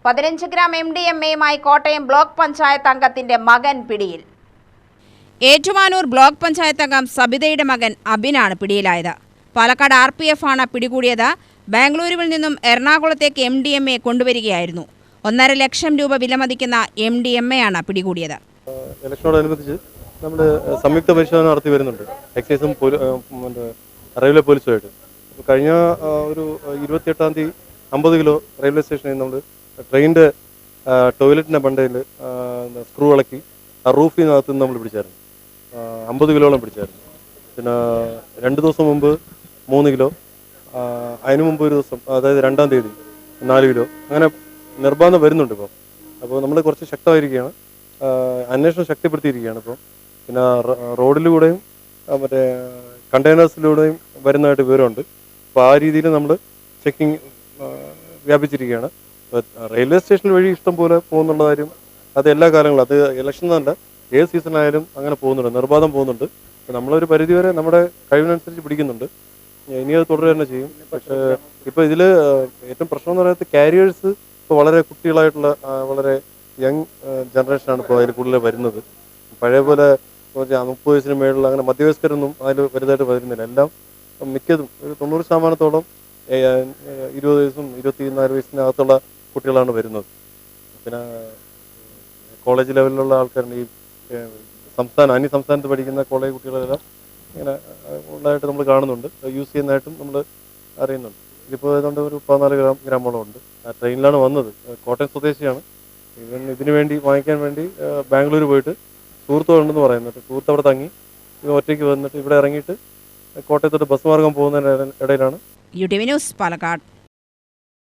15 gram MDMA-യുമായി Kottayam block panchayat അംഗത്തിന്റെ മകൻ പിടിയിൽ. Ettumanoor block panchayat അംഗം സബിതയുടെ മകൻ അബിനാണ് പിടിയിലായത്. പാലക്കാട് RPF ആണ് പിടികൂടിയത്. ബാംഗ്ലൂരുവിൽ നിന്നും എറണാകുളത്തേക്ക് MDMA കൊണ്ടുവരികയായിരുന്നു. 1.5 ലക്ഷം രൂപ വിലമതിക്കുന്ന MDMA ആണ് പിടികൂടിയത്. ഇലക്ഷനോടനുബന്ധിച്ച് നമ്മൾ സംയുക്ത പരിശോധന നടത്തി വരുന്നുണ്ട്. എക്സൈസും റെയിൽവേ പോലീസുമായിട്ട്. കഴിഞ്ഞ ഒരു 28-ാം തീയതി 50 കിലോ റെയിൽവേ സ്റ്റേഷനിൽ നമ്മൾ ട്രെയിനിൻ്റെ ടോയ്ലറ്റിൻ്റെ ബണ്ടയിൽ സ്ക്രൂ ഇളക്കി ആ റൂഫിനകത്ത് നിന്ന് നമ്മൾ പിടിച്ചായിരുന്നു. 50 കിലോളം പിടിച്ചായിരുന്നു. പിന്നെ 2 ദിവസം മുമ്പ് 3 കിലോ, അതിനു മുമ്പ് ഒരു ദിവസം, അതായത് 2-ാം തീയതി 4 കിലോ, അങ്ങനെ നിർബന്ധം വരുന്നുണ്ട് ഇപ്പോൾ. അപ്പോൾ നമ്മൾ കുറച്ച് ശക്തമായിരിക്കുകയാണ്, അന്വേഷണം ശക്തിപ്പെടുത്തിയിരിക്കുകയാണ് ഇപ്പോൾ. പിന്നെ റോഡിലൂടെയും മറ്റേ കണ്ടെയ്നേഴ്സിലൂടെയും വരുന്നതായിട്ട് വിവരമുണ്ട്. അപ്പോൾ ആ രീതിയിൽ നമ്മൾ ചെക്കിങ് വ്യാപിച്ചിരിക്കുകയാണ്. റെയിൽവേ സ്റ്റേഷൻ വഴി ഇഷ്ടം പോലെ പോകുന്നുള്ള കാര്യം അത് എല്ലാ കാലങ്ങളും, അത് ഇലക്ഷൻ എന്നല്ല, ഏത് സീസണായാലും അങ്ങനെ പോകുന്നുണ്ട്, നിർബാധം പോകുന്നുണ്ട്. നമ്മളൊരു പരിധിവരെ നമ്മുടെ കഴിവിനനുസരിച്ച് പിടിക്കുന്നുണ്ട്. ഇനി അത് തുടരുക തന്നെ ചെയ്യും. പക്ഷേ ഇപ്പോൾ ഇതിൽ ഏറ്റവും പ്രശ്നം എന്ന് പറയുന്നത് കാരിയേഴ്സ് ഇപ്പോൾ വളരെ കുട്ടികളായിട്ടുള്ള വളരെ യങ് ജനറേഷനാണ് ഇപ്പോൾ അതിൽ കൂടുതൽ വരുന്നത്. പഴയ പോലെ 30 വയസ്സിന് മേളിൽ അങ്ങനെ മധ്യവയസ്കരൊന്നും അതിൽ വലുതായിട്ട് വരുന്നില്ല. എല്ലാം മിക്കതും ഒരു 90% 20 വയസ്സും 24 വയസ്സിനകത്തുള്ള കുട്ടികളാണ് വരുന്നത്. പിന്നെ കോളേജ് ലെവലിലുള്ള ആൾക്കാരുണ്ട്, ഈ അന്യ സംസ്ഥാനത്ത് പഠിക്കുന്ന കോളേജ് കുട്ടികളെല്ലാം ഇങ്ങനെ ഉള്ളതായിട്ട് നമ്മൾ കാണുന്നുണ്ട്. യൂസ് ചെയ്യുന്നതായിട്ടും നമ്മൾ അറിയുന്നുണ്ട്. ഇതിപ്പോൾ ഏതാണ്ട് ഒരു 14 ഗ്രാമോളം ഉണ്ട്. ആ ട്രെയിനിലാണ് വന്നത്. കോട്ടയം സ്വദേശിയാണ്. ഇതിനു വേണ്ടി വാങ്ങിക്കാൻ വേണ്ടി ബാംഗ്ലൂർ പോയിട്ട് സുഹൃത്തുക്കളുണ്ടെന്ന് പറയുന്നുണ്ട്. സുഹൃത്ത് അവിടെ തങ്ങി ഒറ്റയ്ക്ക് വന്നിട്ട് ഇവിടെ ഇറങ്ങിയിട്ട് കോട്ടയത്തോട്ട് ബസ് മാർഗം പോകുന്നതിന് ഇടയിലാണ്. UTV news, Palakkad.